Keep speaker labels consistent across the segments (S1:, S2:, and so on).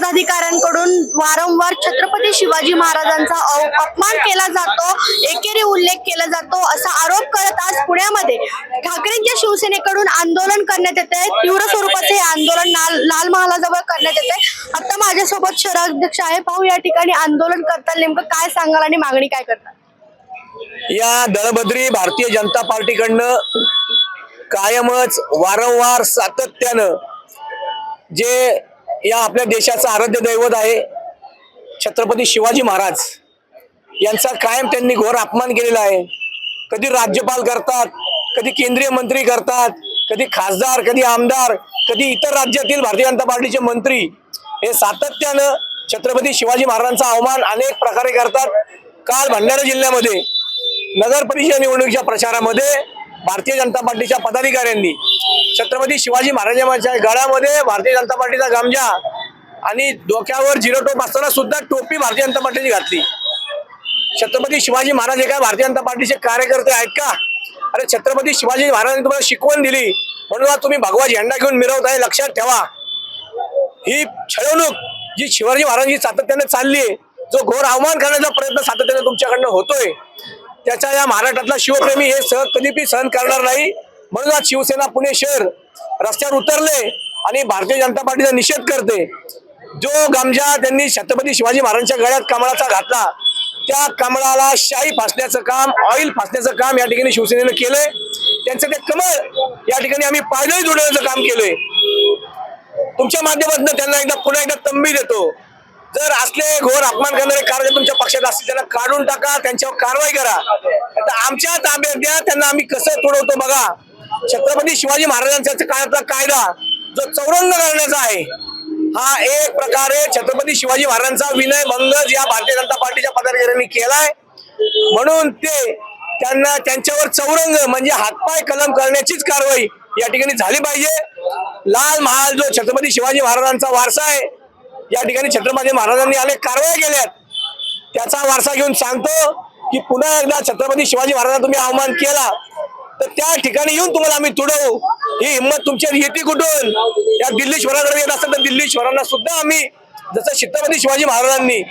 S1: पदाधिकाऱ्यांकडून वारंवार छत्रपती शिवाजी महाराजांचा अपमान केला जातो, एकेरी उल्लेख केला जातो असा आरोप करत आज पुण्यामध्ये ठाकरेंच्या शिवसेनेकडून आंदोलन करण्यात येते। तीव्र स्वरूपाचे हे आंदोलन लाल महालाजवळ करण्यात येते। आता माझ्यासोबत शहराध्यक्ष आहे, पाहू या ठिकाणी आंदोलन करताना नेमकं काय सांगाल आणि मागणी काय करतात।
S2: या दळभद्री भारतीय जनता पार्टीकडनं कायमच वारंवार सातत्यानं जे या आपल्या देशाचं आराध्य दैवत आहे छत्रपती शिवाजी महाराज यांचा कायम त्यांनी घोर अपमान केलेला आहे। कधी राज्यपाल करतात, कधी केंद्रीय मंत्री करतात, कधी खासदार, कधी आमदार, कधी इतर राज्यातील भारतीय जनता पार्टीचे मंत्री हे सातत्यानं छत्रपती शिवाजी महाराजांचा अवमान अनेक प्रकारे करतात। काल भंडारा जिल्ह्यामध्ये नगर परिषद निवडणुकीच्या प्रचारामध्ये भारतीय जनता पार्टीच्या पदाधिकाऱ्यांनी छत्रपती शिवाजी महाराजांच्या गळ्यामध्ये भारतीय जनता पार्टीचा गमजा आणि डोक्यावर झिरो टोप असताना सुद्धा टोपी भारतीय जनता पार्टीची घातली। छत्रपती शिवाजी महाराज हे काय भारतीय जनता पार्टीचे कार्यकर्ते आहेत का? अरे छत्रपती शिवाजी महाराजांनी तुम्हाला शिकवण दिली म्हणून तुम्ही भगवा झेंडा घेऊन मिरवताय, लक्षात ठेवा। ही छळवणूक जी शिवाजी महाराजांची सातत्याने चालली आहे, जो घोर अवमान करण्याचा प्रयत्न सातत्याने तुमच्याकडनं होतोय, त्याच्या या महाराष्ट्रातला शिवप्रेमी हे कधीही सहन करणार नाही। म्हणून आज शिवसेना पुणे शहर रस्त्यावर उतरले आणि भारतीय जनता पार्टीचा निषेध करते। जो गमजा त्यांनी छत्रपती शिवाजी महाराजांच्या गळ्यात कमळाचा घातला, त्या कमळाला शाई फासण्याचं काम, ऑइल फासण्याचं काम या ठिकाणी शिवसेनेनं केलंय। त्यांचं ते कमळ या ठिकाणी आम्ही पायदळी जोडण्याचं काम केलंय। तुमच्या माध्यमातून त्यांना पुन्हा एकदा तंबी देतो, जर असले घोर अपमान करणारे कार्यकर्ते तुमच्या पक्षात असतील त्यांना काढून टाका, त्यांच्यावर कारवाई करा। आता आमच्या ताब्यात द्या, त्यांना आम्ही कसं तोडवतो बघा। छत्रपती शिवाजी महाराजांचा काळातला कायदा जो चौरंग करण्याचा आहे, हा एक प्रकारे छत्रपती शिवाजी महाराजांचा विनयभंग या भारतीय जनता पार्टीच्या पदाधिकाऱ्यांनी केलाय। म्हणून ते त्यांना त्यांच्यावर चौरंग म्हणजे हातपाय कलम करण्याचीच कारवाई या ठिकाणी झाली पाहिजे। लाल महाल जो छत्रपती शिवाजी महाराजांचा वारसा आहे, या ठिकाणी छत्रपती महाराजांनी अनेक कारवाया केल्यात, त्याचा वारसा घेऊन सांगतो की पुन्हा एकदा छत्रपती शिवाजी महाराजांना तुम्ही अवमान केला तर त्या ठिकाणी येऊन तुम्हाला आम्ही तुडवू। ही हिंमत तुमच्या येते कुठून? या दिल्लीश्वराकडे येत असेल तर दिल्लीश्वरांना सुद्धा आम्ही, जसं छत्रपती शिवाजी महाराजांनी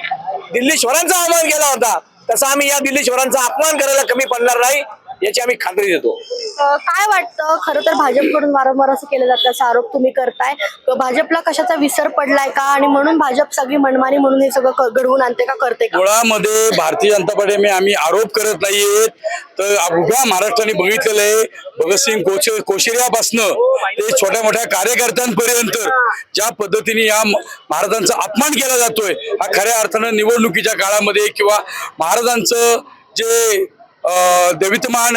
S2: दिल्लीश्वरांचा अवमान केला होता, तसा आम्ही या दिल्लीश्वरांचा अपमान करायला कमी पडणार नाही, याची आम्ही खात्री देतो।
S1: काय वाटतं, खरं तर भाजपकडून वारंवार असं केलं जातं असा आरोप तुम्ही करताय, भाजपला कशाचा विसर पडलाय का आणि म्हणून भाजप सगळी मनमानी म्हणून हे सगळं घडवून आणते का, करते का?
S3: मुळामध्ये भारतीय जनता पार्टी आम्ही आरोप करत नाहीये, तर उभ्या महाराष्ट्राने बघितलेलं आहे भगतसिंग कोश्यारीपासनं ते छोट्या मोठ्या कार्यकर्त्यांपर्यंत ज्या पद्धतीने या महाराजांचा अपमान केला जातोय, हा खऱ्या अर्थानं निवडणुकीच्या काळामध्ये किंवा महाराजांचं जे देवितमान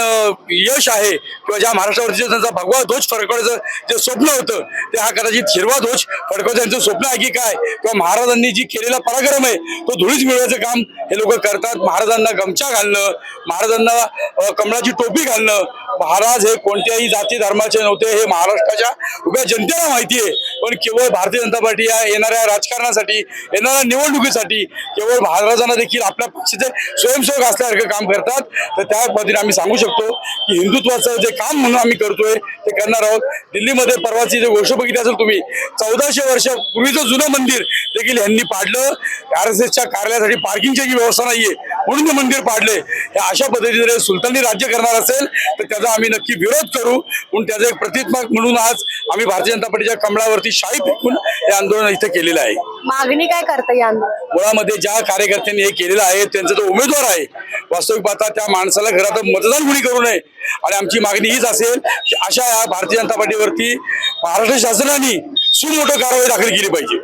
S3: यश आहे किंवा ज्या महाराष्ट्रावरती त्यांचा भगवा ध्वज फडकवण्याचं जे स्वप्न होतं, ते हा कदाचित हिरवा ध्वज फडकवण्याचं त्यांचं स्वप्न आहे की काय, किंवा महाराजांनी जी केलेला पराक्रम आहे तो धुळीच मिळवायचं काम हे लोक करतात। महाराजांना गमछा घालणं, महाराजांना कमळाची टोपी घालणं, महाराज हे कोणत्याही जाती धर्माचे नव्हते हे महाराष्ट्राच्या उभ्या जनतेला माहिती आहे। पण केवळ भारतीय जनता पार्टी या येणाऱ्या राजकारणासाठी, येणाऱ्या निवडणुकीसाठी केवळ महाराजांना देखील आपल्या पक्षाचे स्वयंसेवक असल्यासारखं काम करतात। तर त्या पद्धतीने आम्ही सांगू शकतो की हिंदुत्वाचं जे काम म्हणून आम्ही करतोय ते करणार आहोत। दिल्लीमध्ये परवाची जे गोष्ट बघितली असेल तुम्ही, 1400 वर्षापूर्वीचं जुनं मंदिर देखील यांनी पाडलं। RSSच्या कार्यालयासाठी पार्किंगची व्यवस्था नाहीये म्हणून ते मंदिर पाडले। अशा पद्धतीने सुलतानी राज्य करणार असेल तर त्याचा आम्ही नक्की विरोध करू, म्हणून त्याचं एक प्रतित्मक म्हणून आज आम्ही भारतीय जनता पार्टीच्या कमळावरती शाई फेकून हे आंदोलन इथे केलेलं आहे।
S1: मागणी काय करता या आंदोलन?
S3: मुळामध्ये ज्या कार्यकर्त्यांनी हे केलेलं आहे त्यांचा जो उमेदवार आहे, वास्तविक पाहता त्या माणसाला घरात मतदान कुणी करू नये आणि आमची मागणी हीच असेल की अशा या भारतीय जनता पार्टीवरती महाराष्ट्र शासनाने सुमोठो कारवाई दाखल केली पाहिजे।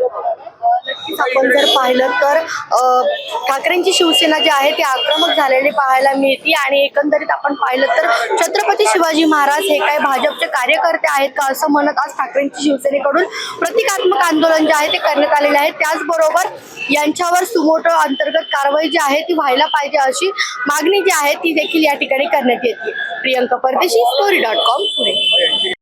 S1: आपण जर पाहिलं तर ठाकरेंची शिवसेना जी आहे ती आक्रमक झालेली पाहायला मिळते आणि एकंदरीत आपण पाहिलं तर छत्रपती शिवाजी महाराज हे काय भाजपचे कार्यकर्ते आहेत का असं म्हणत आज ठाकरेंची शिवसेनेकडून प्रतिकात्मक आंदोलन जे आहे ते करण्यात आलेले आहे। त्याचबरोबर यांच्यावर सुमोटो अंतर्गत कारवाई जी आहे ती व्हायला पाहिजे अशी मागणी जी आहे ती देखील या ठिकाणी करण्यात येते। प्रियंका परदेशी, story.com पुणे।